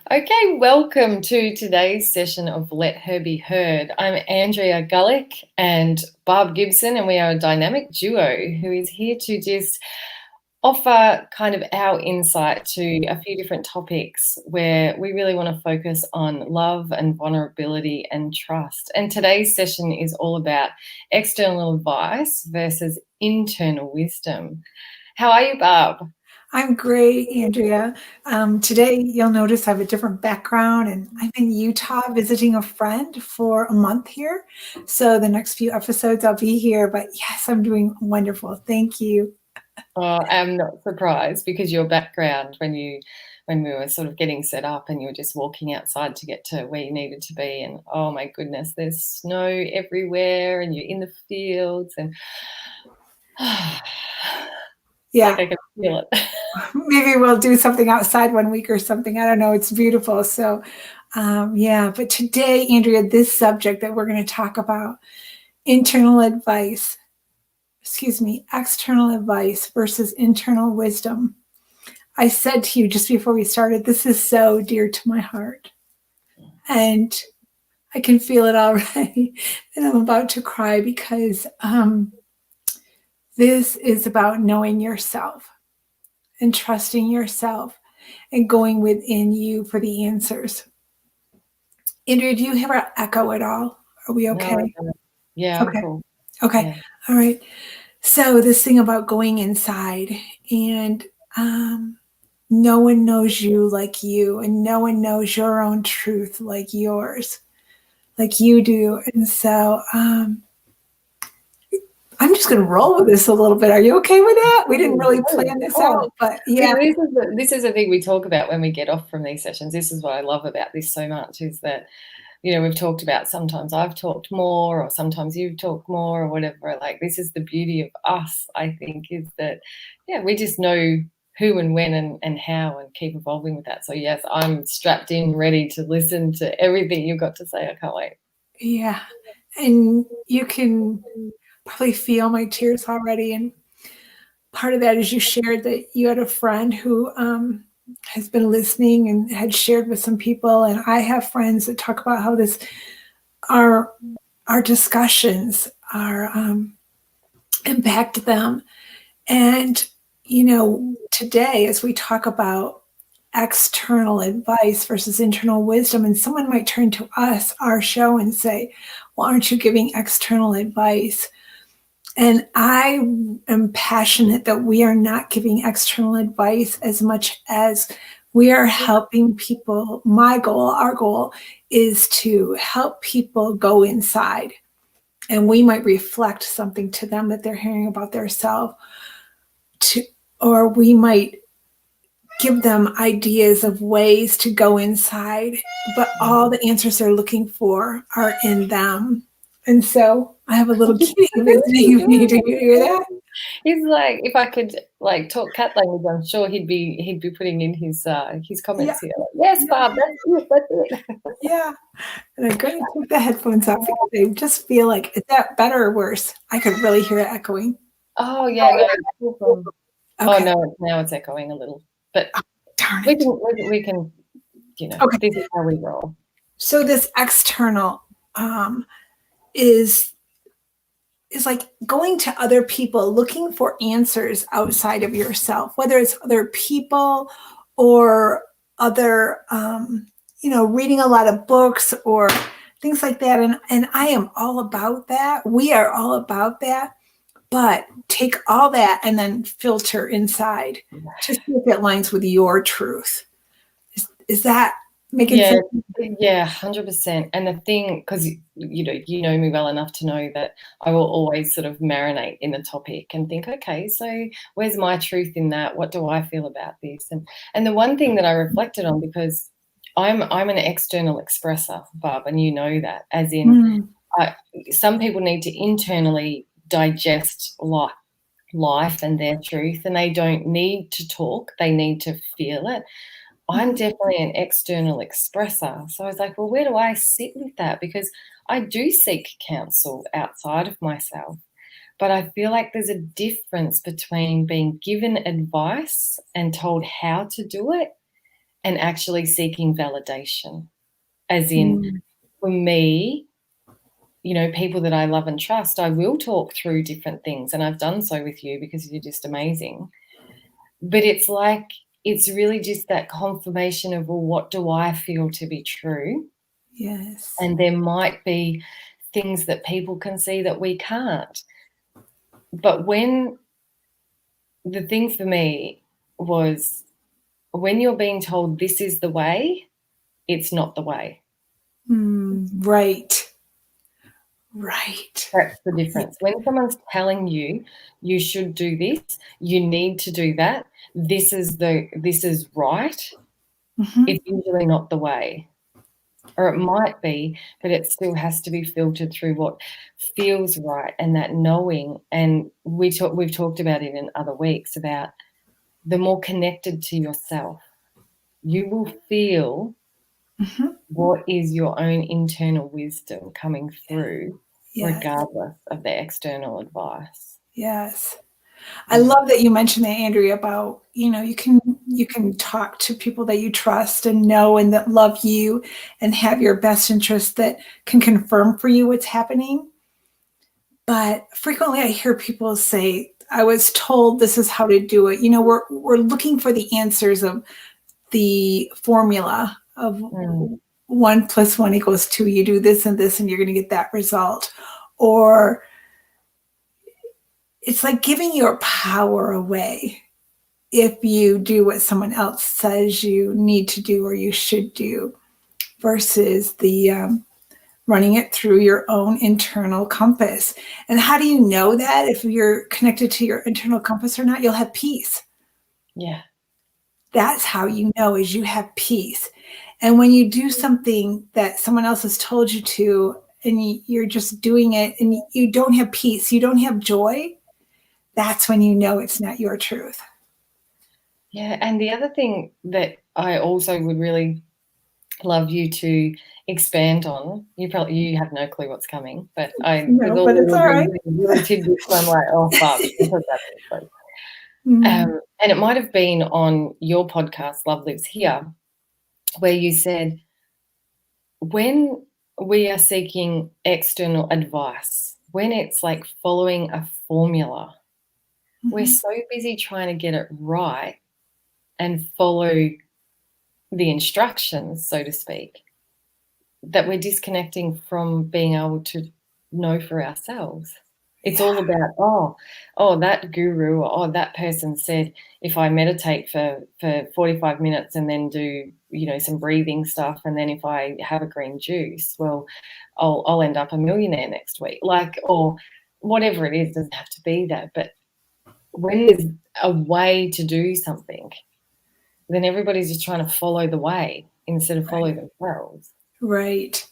Okay, welcome to today's session of Let Her Be Heard. I'm Andrea Gullick and Barb Gibson, and we are a dynamic duo who is here to just offer kind of our insight to a few different topics where we really want to focus on love and vulnerability and trust. And today's session is all about external advice versus internal wisdom. How are you, Barb? I'm great, Andrea. Today, you'll notice I have a different background, and I'm in Utah visiting a friend for a month here. So the next few episodes, I'll be here. But yes, I'm doing wonderful. Thank you. I'm not surprised because your background when we were sort of getting set up and you were just walking outside to get to where you needed to be, and oh my goodness, there's snow everywhere and you're in the fields and it's like I can feel it. Maybe we'll do something outside one week or something. I don't know. It's beautiful. So, yeah. But today, Andrea, this subject that we're going to talk about, internal advice, external advice versus internal wisdom. I said to you just before we started, this is so dear to my heart. And I can feel it already. And I'm about to cry because this is about knowing yourself and trusting yourself and going within you for the answers. Andrea, do you hear an echo at all? Are we okay? No, yeah, I'm Okay. cool. Okay. Yeah. All right. So this thing about going inside and no one knows you like you, and no one knows your own truth like yours, like you do. And so I'm just going to roll with this a little bit. Are you okay with that? We didn't really plan this out, but yeah. This is the thing we talk about when we get off from these sessions. This is what I love about this so much is that, you know, we've talked about sometimes I've talked more or sometimes you've talked more or whatever. Like, this is the beauty of us, I think, is that, yeah, we just know who and when and how and keep evolving with that. So, yes, I'm strapped in, ready to listen to everything you've got to say. I can't wait. Yeah. And you can probably feel my tears already. And part of that is you shared that you had a friend who has been listening and had shared with some people. And I have friends that talk about how this, our discussions are impact them. And, you know, today, as we talk about external advice versus internal wisdom, and someone might turn to us, our show, and say, well, aren't you giving external advice? And I am passionate that we are not giving external advice as much as we are helping people. My goal, our goal, is to help people go inside. And we might reflect something to them that they're hearing about their self, or we might give them ideas of ways to go inside, but all the answers they're looking for are in them. And so I have a little kitty visiting me. Do you hear that? He's like, if I could like talk cat language, I'm sure he'd be putting in his comments here. Like, yes, Bob, that's it. Yeah. And I'm going to take the headphones off because I just feel like, is that better or worse? I could really hear it echoing. Oh yeah, no. Oh Okay. no, now it's echoing a little, but Darn we it. we can, you know, Okay. this is how we roll. So this external is like going to other people looking for answers outside of yourself, whether it's other people or other reading a lot of books or things like that. And I am all about that. We are all about that. But take all that and then filter inside to see if it aligns with your truth. Is that making sense? Yeah, 100%. And the thing, because you know me well enough to know that I will always sort of marinate in the topic and think, okay, so where's my truth in that? What do I feel about this? And the one thing that I reflected on, because I'm an external expresser, Barb, and you know that, as in some people need to internally digest life and their truth, and they don't need to talk, they need to feel it. I'm definitely an external expresser. So I was like, well, where do I sit with that? Because I do seek counsel outside of myself. But I feel like there's a difference between being given advice and told how to do it and actually seeking validation. As in, for me, you know, people that I love and trust, I will talk through different things, and I've done so with you because you're just amazing. But it's like, it's really just that confirmation of, well, what do I feel to be true? Yes. And there might be things that people can see that we can't. But when the thing for me was, when you're being told this is the way, it's not the way. Right. Right. That's the difference. When someone's telling you, you should do this, you need to do that, this is right, it's usually not the way. Or it might be, but it still has to be filtered through what feels right, and that knowing. And we've talked about it in other weeks about the more connected to yourself, you will feel what is your own internal wisdom coming through, regardless of the external advice. Yes. I love that you mentioned that, Andrea, about, you know, you can talk to people that you trust and know and that love you and have your best interest, that can confirm for you what's happening. But frequently I hear people say, I was told this is how to do it. You know, we're looking for the answers of the formula of 1 + 1 = 2. You do this and this and you're going to get that result. Or it's like giving your power away if you do what someone else says you need to do or you should do, versus the running it through your own internal compass. And how do you know that? If you're connected to your internal compass or not, you'll have peace. Yeah. That's how you know, is you have peace. And when you do something that someone else has told you to, and you're just doing it and you don't have peace, you don't have joy, that's when you know it's not your truth. Yeah, and the other thing that I also would really love you to expand on, you have no clue what's coming, but No, but it's all right. Little tidbits, I'm like, oh fuck, and it might have been on your podcast, Love Lives Here, where you said, when we are seeking external advice, when it's like following a formula, we're so busy trying to get it right and follow the instructions, so to speak, that we're disconnecting from being able to know for ourselves. It's all about, that guru or that person said, if I meditate for 45 minutes and then do, you know, some breathing stuff, and then if I have a green juice, well, I'll end up a millionaire next week. Like, or whatever it is, doesn't have to be that. But when there's a way to do something, then everybody's just trying to follow the way instead of follow themselves. Right.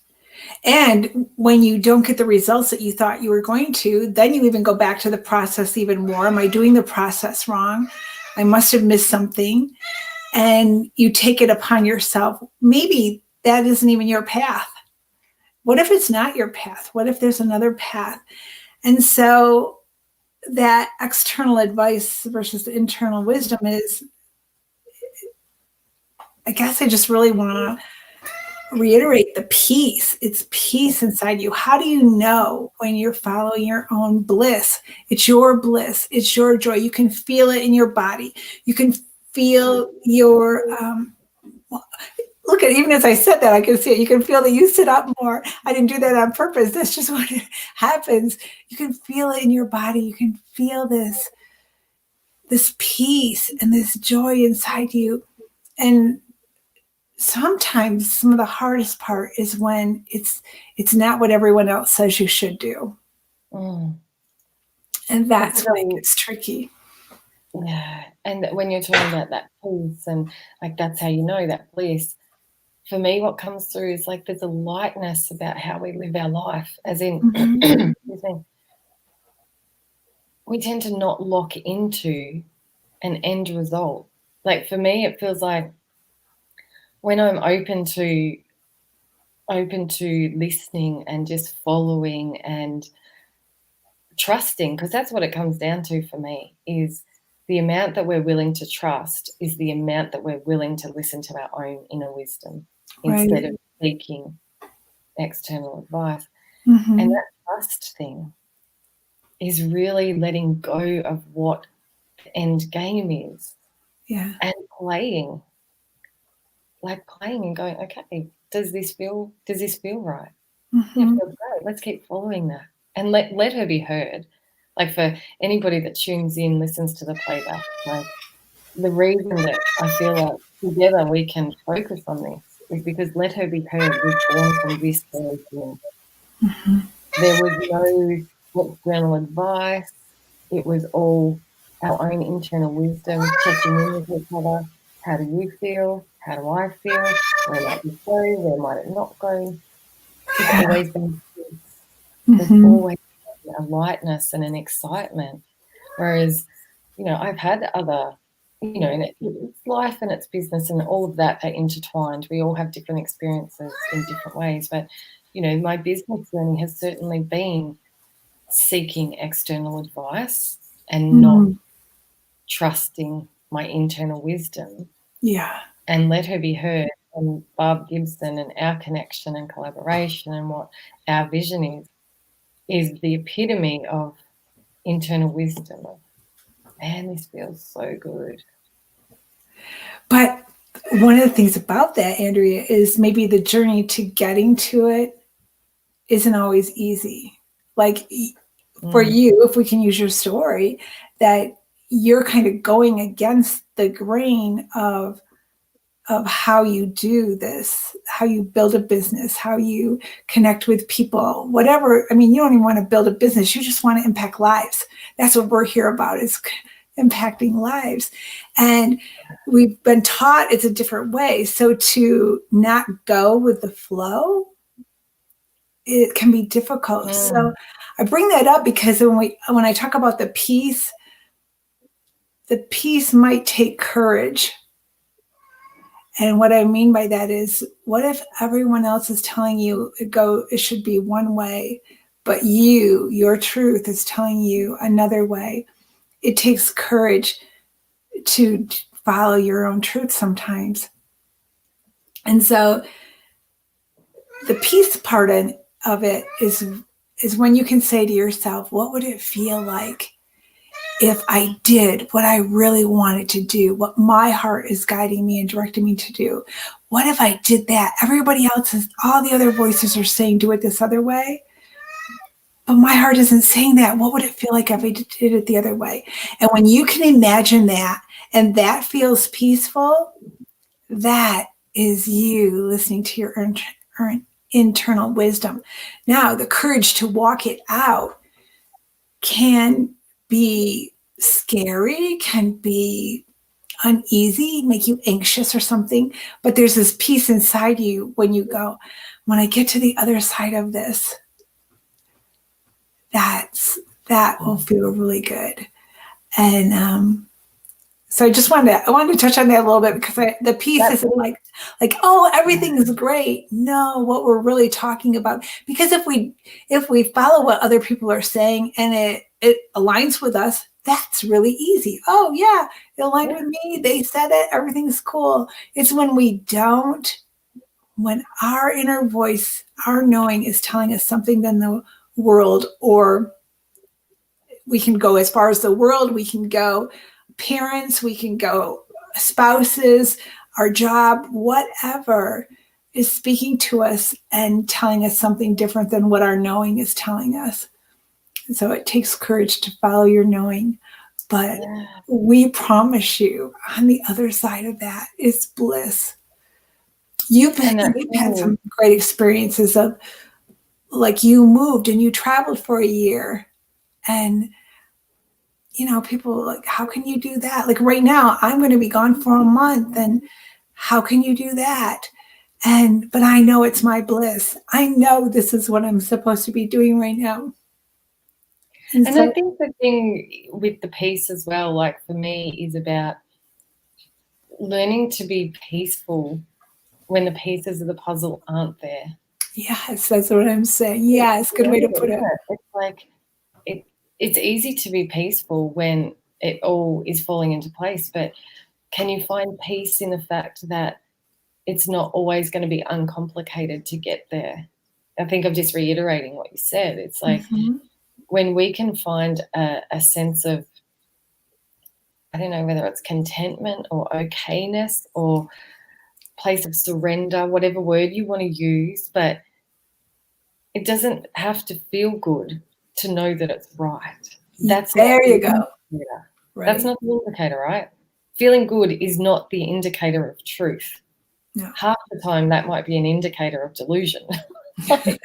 And when you don't get the results that you thought you were going to, then you even go back to the process even more. Am I doing the process wrong? I must have missed something. And you take it upon yourself. Maybe that isn't even your path. What if it's not your path? What if there's another path? And so that external advice versus the internal wisdom is, I guess I just really want to reiterate the peace. It's peace inside you. How do you know when you're following your own bliss? It's your bliss. It's your joy. You can feel it in your body. You can feel your, look at, even as I said that, I can see it. You can feel that you sit up more. I didn't do that on purpose. That's just what happens. You can feel it in your body. You can feel this peace and this joy inside you. And sometimes some of the hardest part is when it's not what everyone else says you should do. And that's when it gets tricky. Yeah. And when you're talking about that peace and like, that's how you know that bliss, for me, what comes through is like, there's a lightness about how we live our life, as in, we tend to not lock into an end result. Like for me, it feels like when I'm open to listening and just following and trusting, because that's what it comes down to for me, is the amount that we're willing to trust is the amount that we're willing to listen to our own inner wisdom instead of seeking external advice. Mm-hmm. And that trust thing is really letting go of what the end game is. Yeah. And playing and going, okay, does this feel right? Mm-hmm. Yeah, feels great. Let's keep following that. And let her be heard. Like, for anybody that tunes in, listens to the playback, like, the reason that I feel like together we can focus on this is because let her be heard was born from this very thing. Mm-hmm. There was no external advice. It was all our own internal wisdom, checking in with each other. How do you feel? How do I feel? Where might this go? Where might it not go? There's always been peace. There's Mm-hmm. always been a lightness and an excitement. Whereas, I've had other, it's life and it's business and all of that are intertwined. We all have different experiences in different ways. But, my business journey has certainly been seeking external advice and not trusting my internal wisdom. Yeah. And let her be heard. And Barb Gibson and our connection and collaboration and what our vision is the epitome of internal wisdom. Man, this feels so good. But one of the things about that, Andrea, is maybe the journey to getting to it isn't always easy. Like for you, if we can use your story, that you're kind of going against the grain of how you do this, how you build a business, how you connect with people, whatever. I mean, you don't even want to build a business. You just want to impact lives. That's what we're here about, is impacting lives. And we've been taught it's a different way. So to not go with the flow, it can be difficult. So I bring that up because when I talk about the peace might take courage. And what I mean by that is, what if everyone else is telling you it should be one way, but your truth is telling you another way? It takes courage to follow your own truth sometimes. And so the peace part of it is when you can say to yourself, what would it feel like if I did what I really wanted to do, what my heart is guiding me and directing me to do? What if I did that? Everybody else all the other voices are saying, do it this other way. But my heart isn't saying that. What would it feel like if I did it the other way? And when you can imagine that, and that feels peaceful, that is you listening to your internal wisdom. Now, the courage to walk it out can be scary, can be uneasy, make you anxious or something. But there's this peace inside you when you go, when I get to the other side of this, that will feel really good. And so I wanted to touch on that a little bit, because the piece isn't like, oh, everything is great. No, what we're really talking about, because if we follow what other people are saying and it aligns with us, that's really easy. Oh yeah, it aligned with me. They said it. Everything's cool. It's when we don't, when our inner voice, our knowing is telling us something than the world, or we can go as far as the world, we can go parents, we can go spouses, our job, whatever is speaking to us and telling us something different than what our knowing is telling us. So it takes courage to follow your knowing, but we promise you on the other side of that is bliss. You've had some great experiences of, like, you moved and you traveled for a year, and people are like, how can you do that? Like right now, I'm going to be gone for a month, and how can you do that? But I know it's my bliss. I know this is what I'm supposed to be doing right now. And I think the thing with the peace as well, like for me, is about learning to be peaceful when the pieces of the puzzle aren't there. Yes, that's what I'm saying. Yes, good way to put it. It's like, it's easy to be peaceful when it all is falling into place. But can you find peace in the fact that it's not always going to be uncomplicated to get there? I think I'm just reiterating what you said. It's like when we can find a sense of, I don't know whether it's contentment or okayness or place of surrender, whatever word you want to use, but it doesn't have to feel good to know that it's right. That's there you go. Right. That's not the indicator, right? Feeling good is not the indicator of truth. No. Half the time that might be an indicator of delusion. Could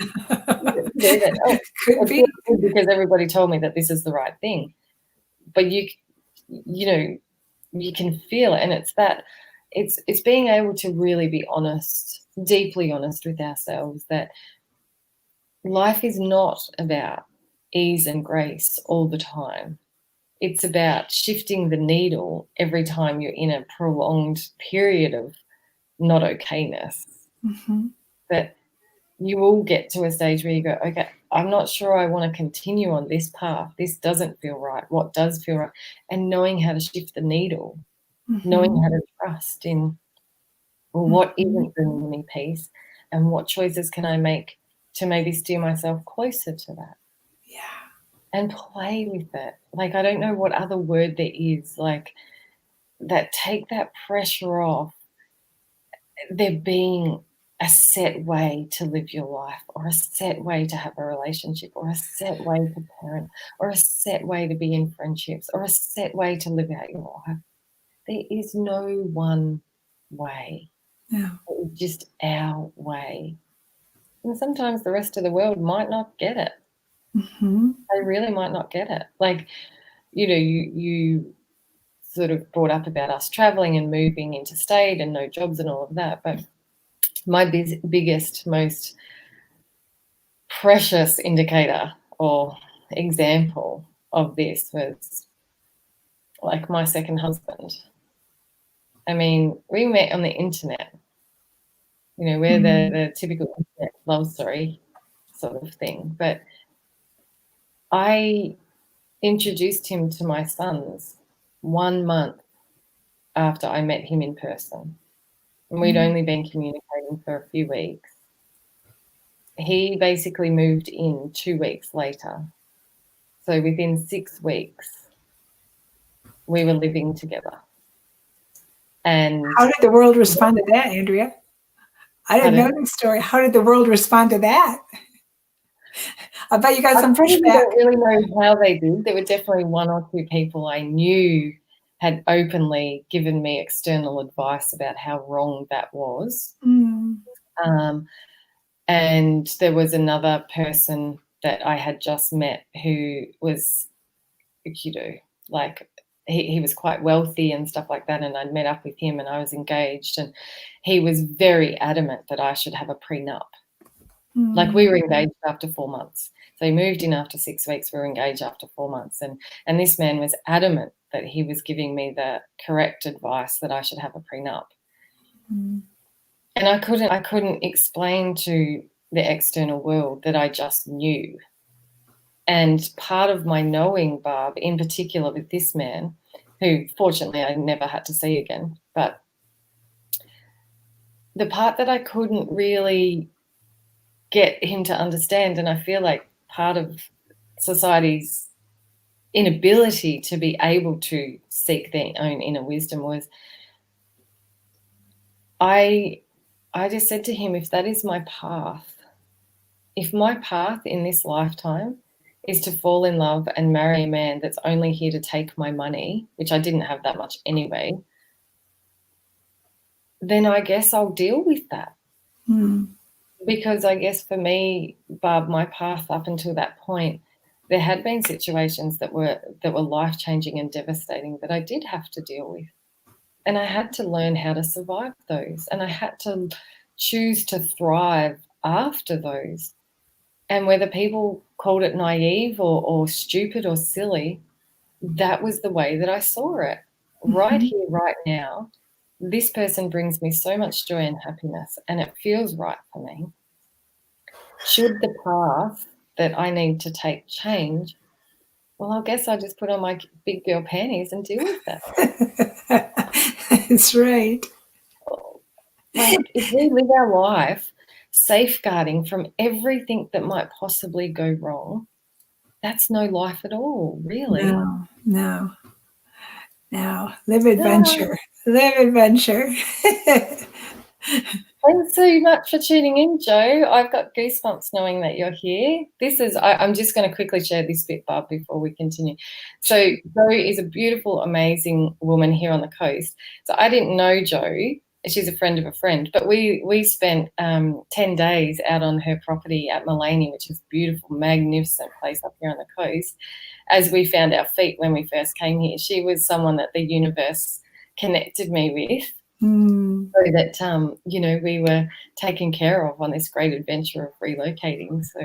be because everybody told me that this is the right thing. But you know, you can feel it, and it's that it's being able to really be honest, deeply honest with ourselves, that life is not about ease and grace all the time. It's about shifting the needle every time you're in a prolonged period of not okayness. That you will get to a stage where you go, okay, I'm not sure I want to continue on this path. This doesn't feel right. What does feel right? And knowing how to shift the needle, knowing how to trust in, well, what isn't bringing me peace, and what choices can I make to maybe steer myself closer to that? Yeah. And play with it. Like, I don't know what other word there is, like, that take that pressure off there being a set way to live your life, or a set way to have a relationship, or a set way to parent, or a set way to be in friendships, or a set way to live out your life. There is no one way. No. It's just our way. And sometimes the rest of the world might not get it. They really might not get it. Like, you know, you sort of brought up about us traveling and moving interstate and no jobs and all of that. But my biggest, most precious indicator or example of this was like my second husband. I mean, we met on the internet. You know, we're the typical internet love story sort of thing. But I introduced him to my sons 1 month after I met him in person. And we'd only been communicating for a few weeks. He basically moved in 2 weeks later. So within 6 weeks, we were living together. And how did the world respond to that, Andrea? I didn't know this story. How did the world respond to that? I bet you got some pushback. I don't really know how they did. There were definitely 1 or 2 people I knew had openly given me external advice about how wrong that was. And there was another person that I had just met who was, you know, like he was quite wealthy and stuff like that, and I'd met up with him and I was engaged, and he was very adamant that I should have a prenup. Like, we were engaged after 4 months. So he moved in after 6 weeks, we were engaged after 4 months. And this man was adamant that he was giving me the correct advice that I should have a prenup. And I couldn't explain to the external world that I just knew. And part of my knowing, Barb, in particular with this man, who fortunately I never had to see again, but the part that I couldn't really get him to understand, and I feel like part of society's inability to be able to seek their own inner wisdom, was I just said to him, if that is my path, if my path in this lifetime is to fall in love and marry a man that's only here to take my money, which I didn't have that much anyway, then I guess I'll deal with that. Because I guess for me, Barb, my path up until that point, there had been situations that were life-changing and devastating that I did have to deal with. And I had to learn how to survive those. And I had to choose to thrive after those. And whether people called it naive or stupid or silly, that was the way that I saw it. Right here, right now, this person brings me so much joy and happiness, and it feels right for me. Should the path that I need to take change, well, I guess I'll just put on my big girl panties and deal with that. That's right. Like, if we live our life safeguarding from everything that might possibly go wrong, that's no life at all, really. No. Live adventure. Live adventure. Thanks so much for tuning in, Jo. I've got goosebumps knowing that you're here. I'm just going to quickly share this bit, Barb, before we continue. So Jo is a beautiful, amazing woman here on the coast. So I didn't know Jo. She's a friend of a friend, but we spent 10 days out on her property at Mullaney, which is a beautiful, magnificent place up here on the coast, as we found our feet when we first came here. She was someone that the universe connected me with. So that, we were taken care of on this great adventure of relocating. So,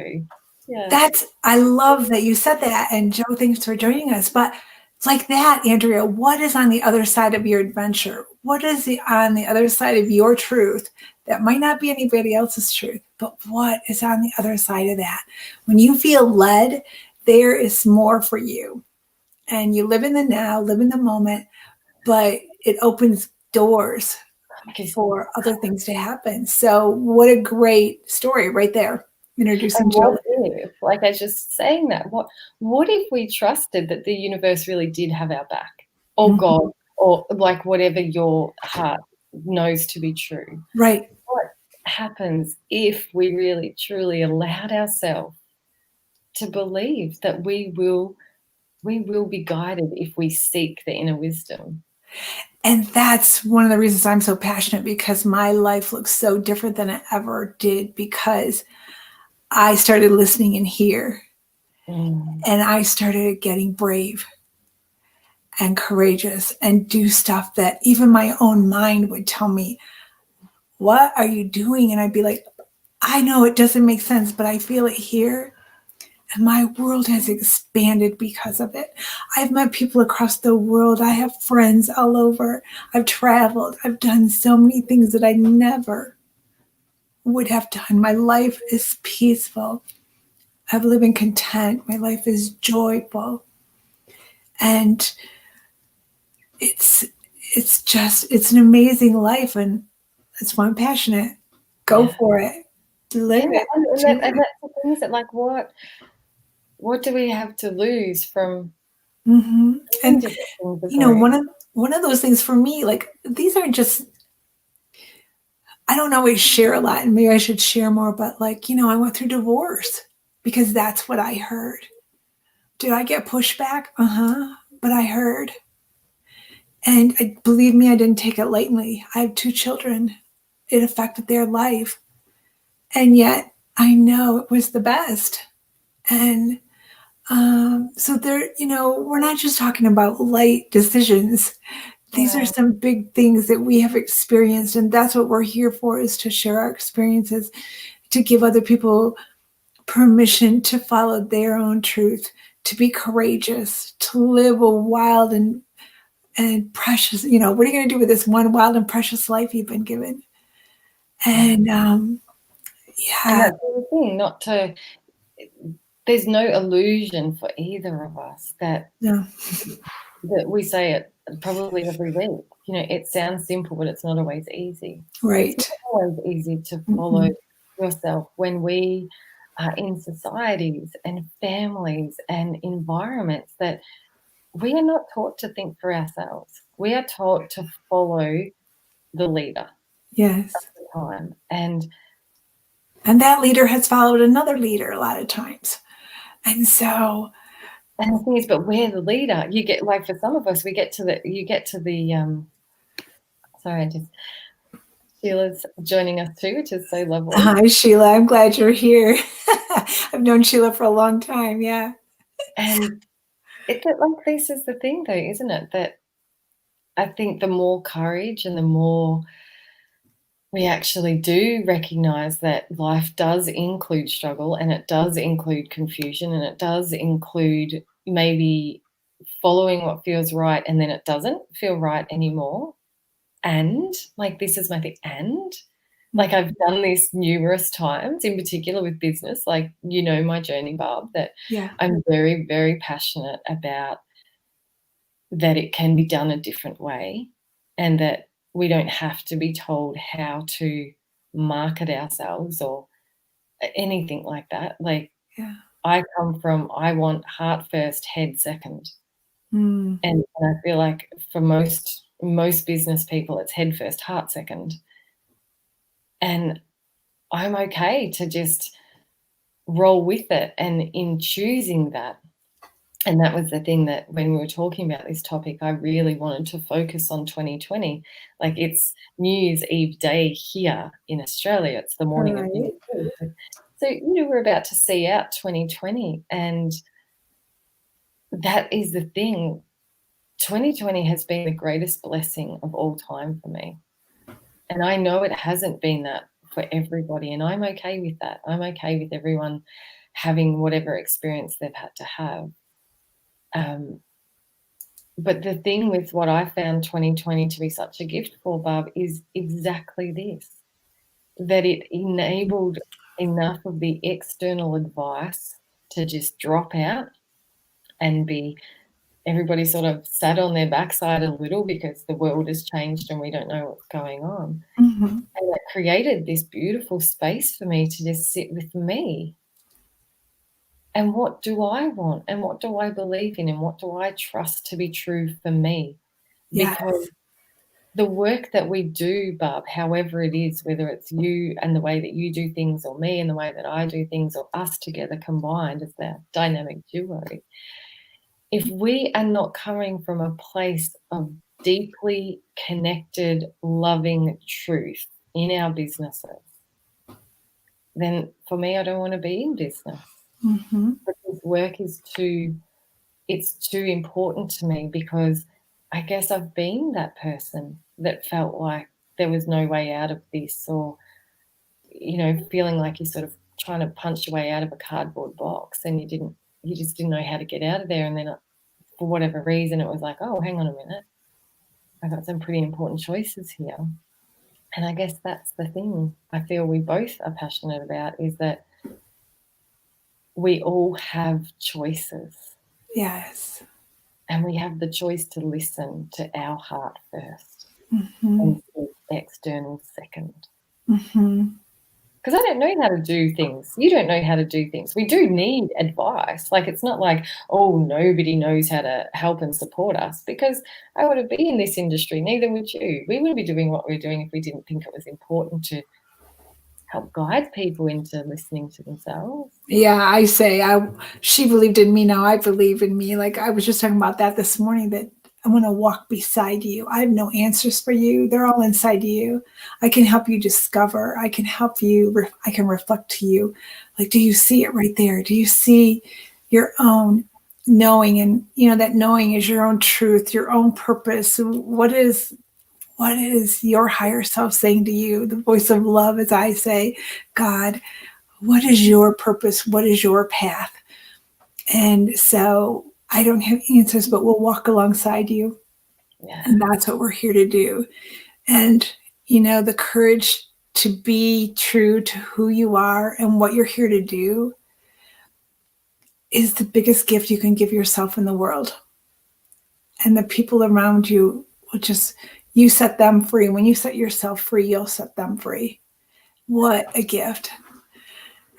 yeah. I love that you said that. And Jo, thanks for joining us. But like that, Andrea, what is on the other side of your adventure? What is on the other side of your truth that might not be anybody else's truth? But what is on the other side of that? When you feel led, there is more for you. And you live in the now, live in the moment, but it opens doors for other things to happen. So what a great story right there. Introducing Jo. Like I was just saying that, what if we trusted that the universe really did have our back, or God, or like whatever your heart knows to be true? Right. What happens if we really truly allowed ourselves to believe that we will be guided if we seek the inner wisdom? And that's one of the reasons I'm so passionate, because my life looks so different than it ever did, because I started listening in here, and I started getting brave and courageous and do stuff that even my own mind would tell me, what are you doing? And I'd be like, I know it doesn't make sense, but I feel it here. And my world has expanded because of it. I've met people across the world. I have friends all over. I've traveled. I've done so many things that I never would have done. My life is peaceful. I live in content. My life is joyful. And it's an amazing life. And that's why I'm passionate. Go for it. Live it. And that's the things that, like, what do we have to lose from? And one of those things for me, like, these aren't just, I don't always share a lot, and maybe I should share more, but like, I went through divorce because that's what I heard. Did I get pushback? But I heard. And believe me, I didn't take it lightly. I have 2 children. It affected their life. And yet I know it was the best. And so there, we're not just talking about light decisions. These are some big things that we have experienced. And that's what we're here for, is to share our experiences, to give other people permission to follow their own truth, to be courageous, to live a wild and precious, what are you going to do with this one wild and precious life you've been given? And And that's the thing, there's no illusion for either of us that we say it probably every week. It sounds simple, but it's not always easy. Right. It's not always easy to follow yourself when we are in societies and families and environments that we are not taught to think for ourselves. We are taught to follow the leader. Yes. At the time. And that leader has followed another leader a lot of times. And the thing is, but we're the leader. You get, like, for some of us, you get to the Sheila's joining us too, which is so lovely. Hi, Sheila. I'm glad you're here. I've known Sheila for a long time. Yeah. And it's like, this is the thing though, isn't it? That I think the more courage and the more we actually do recognize that life does include struggle, and it does include confusion, and it does include maybe following what feels right and then it doesn't feel right anymore. And like, this is my thing. And Like, I've done this numerous times, in particular with business, like, you know my journey, Barb, that Yeah. I'm very, very passionate about that it can be done a different way, and that we don't have to be told how to market ourselves or anything like that. Like, Yeah. I come from, I want heart first, head second. Mm. And I feel like for most business people, it's head first, heart second. And I'm okay to just roll with it. And in choosing that, and that was the thing that when we were talking about this topic, I really wanted to focus on 2020. Like, it's New Year's Eve day here in Australia. It's the morning of New Right. Year's Eve. So, you know, we're about to see out 2020. And that is the thing. 2020 has been the greatest blessing of all time for me. And I know it hasn't been that for everybody. And I'm okay with that. I'm okay with everyone having whatever experience they've had to have. But the thing with what I found 2020 to be such a gift for, Barb, is exactly this, that it enabled enough of the external advice to just drop out and be everybody sort of sat on their backside a little because the world has changed and we don't know what's going on. Mm-hmm. And it created this beautiful space for me to just sit with me. And what do I want? And what do I believe in? And what do I trust to be true for me? Yes. Because the work that we do, Barb, however it is, whether it's you and the way that you do things, or me and the way that I do things, or us together combined as the dynamic duo, if we are not coming from a place of deeply connected, loving truth in our businesses, then for me, I don't want to be in business. Mm-hmm. Because work is it's too important to me, because I guess I've been that person that felt like there was no way out of this, or, you know, feeling like you're sort of trying to punch your way out of a cardboard box and you just didn't know how to get out of there. And then for whatever reason, it was like, oh, hang on a minute. I got some pretty important choices here. And I guess that's the thing I feel we both are passionate about, is that we all have choices. Yes. And we have the choice to listen to our heart first, Mm-hmm. and external second. Mm-hmm. Because I don't know how to do things. You don't know how to do things. We do need advice. Like, it's not like, oh, nobody knows how to help and support us, because I wouldn't be in this industry. Neither would you. We wouldn't be doing what we're doing if we didn't think it was important to help guide people into listening to themselves. Yeah, I say she believed in me, now I believe in me. Like, I was just talking about that this morning, that I want to walk beside you. I have no answers for you. They're all inside you. I can help you discover. I can help you. I can reflect to you. Like, do you see it right there? Do you see your own knowing? And, you know, that knowing is your own truth, your own purpose. What is your higher self saying to you? The voice of love, as I say, God, what is your purpose? What is your path? And so I don't have answers, but we'll walk alongside you. Yeah. And that's what we're here to do. And, you know, the courage to be true to who you are and what you're here to do is the biggest gift you can give yourself in the world. And the people around you will you set them free. When you set yourself free, you'll set them free. What a gift.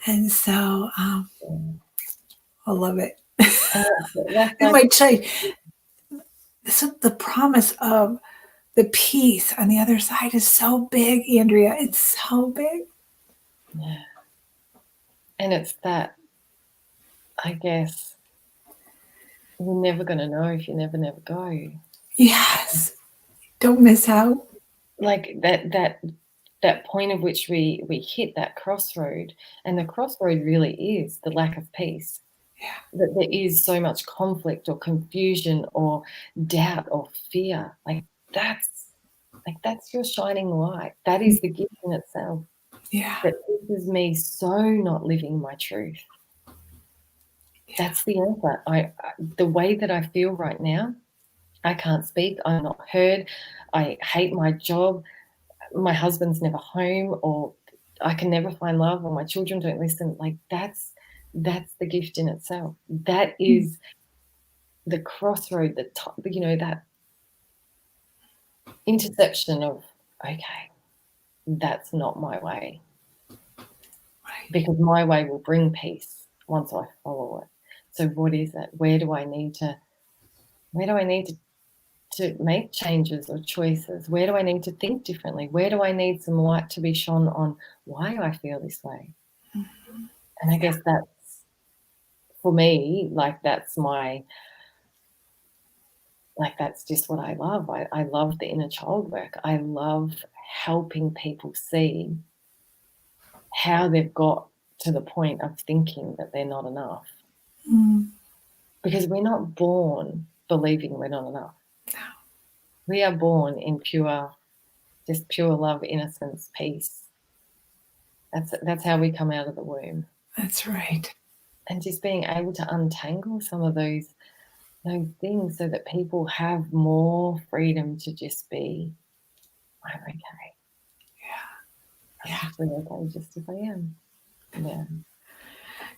And so I love it. It might change. So the promise of the peace on the other side is so big, Andrea. It's so big. Yeah. And it's that, I guess, you're never going to know if you never go. Yes. Don't miss out. Like that point of which we hit that crossroad, and the crossroad really is the lack of peace. Yeah. That there is so much conflict or confusion or doubt or fear. Like, that's your shining light. That is the gift in itself. Yeah. That this is me so not living my truth. Yeah. That's the answer. The way that I feel right now, I can't speak. I'm not heard. I hate my job. my husband's never home, or I can never find love, or my children don't listen. Like that's the gift in itself. That is the crossroad, that intersection of, okay, that's not my way. Right. Because my way will bring peace once I follow it. So what is it? Where do I need to make changes or choices? Where do I need to think differently? Where do I need some light to be shone on why I feel this way? Mm-hmm. And I guess that's, for me, that's just what I love. I love the inner child work. I love helping people see how they've got to the point of thinking that they're not enough. Because we're not born believing we're not enough. No. We are born in pure love, innocence, peace. That's how we come out of the womb. That's right. And just being able to untangle some of those things so that people have more freedom to just be, I'm okay. Yeah. I'm actually okay just as I am. Yeah.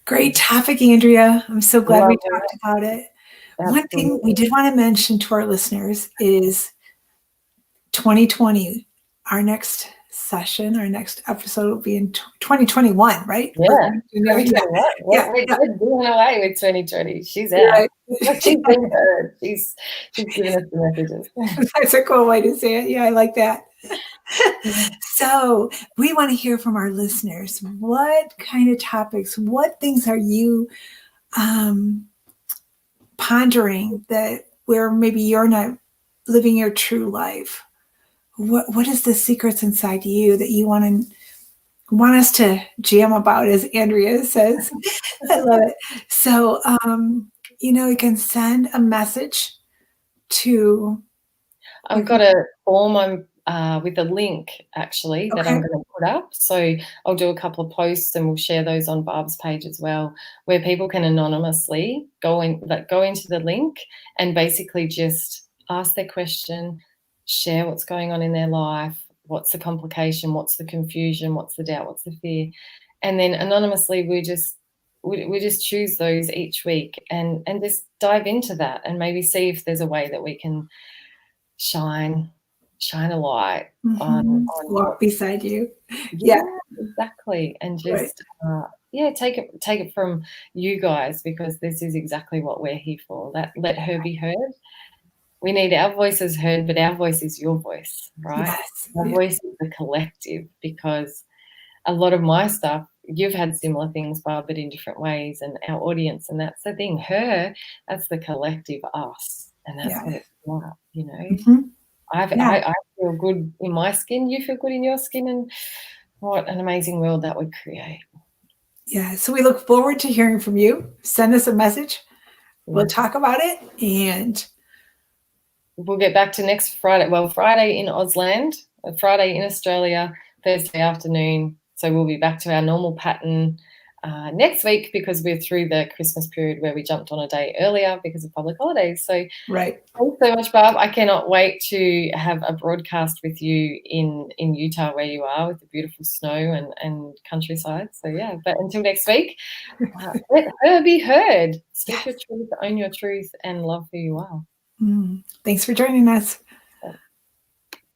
Great topic, Andrea. I'm so glad we talked about it. Absolutely. One thing we did want to mention to our listeners is 2020, our next session, our next episode will be in 2021, right? Yeah. We're doing away with 2020. She's out. Right. She's been heard. She's giving us the messages. That's a cool way to say it. Yeah, I like that. So we want to hear from our listeners. What kind of topics, what things are you pondering that where maybe you're not living your true life? What is the secrets inside you that you want us to jam about, as Andrea says? I love it. So, you can send a message to. I've got a form with a link actually that I'm going to put up. So I'll do a couple of posts and we'll share those on Barb's page as well, where people can anonymously go into the link and basically just ask their question, share what's going on in their life, what's the complication, what's the confusion, what's the doubt, what's the fear, and then anonymously we just choose those each week and just dive into that and maybe see if there's a way that we can shine a light on walk beside you. Yeah, exactly. And just take it from you guys, because this is exactly what we're here for. Let her be heard. We need our voices heard, but our voice is your voice, right? Yes. Our voice is the collective, because a lot of my stuff, you've had similar things, Barb, but in different ways, and our audience, and that's the thing. That's the collective us, and that's what it's like, Mm-hmm. I feel good in my skin, you feel good in your skin, and what an amazing world that would create. Yeah, so we look forward to hearing from you. Send us a message. We'll talk about it, and we'll get back to next Friday. Well, Friday in Ausland, Friday in Australia, Thursday afternoon. So we'll be back to our normal pattern next week, because we're through the Christmas period where we jumped on a day earlier because of public holidays. So right. Thanks so much, Barb. I cannot wait to have a broadcast with you in Utah, where you are, with the beautiful snow and countryside. So yeah, but until next week, let her be heard. Speak your truth, own your truth, and love who you are. Thanks for joining us.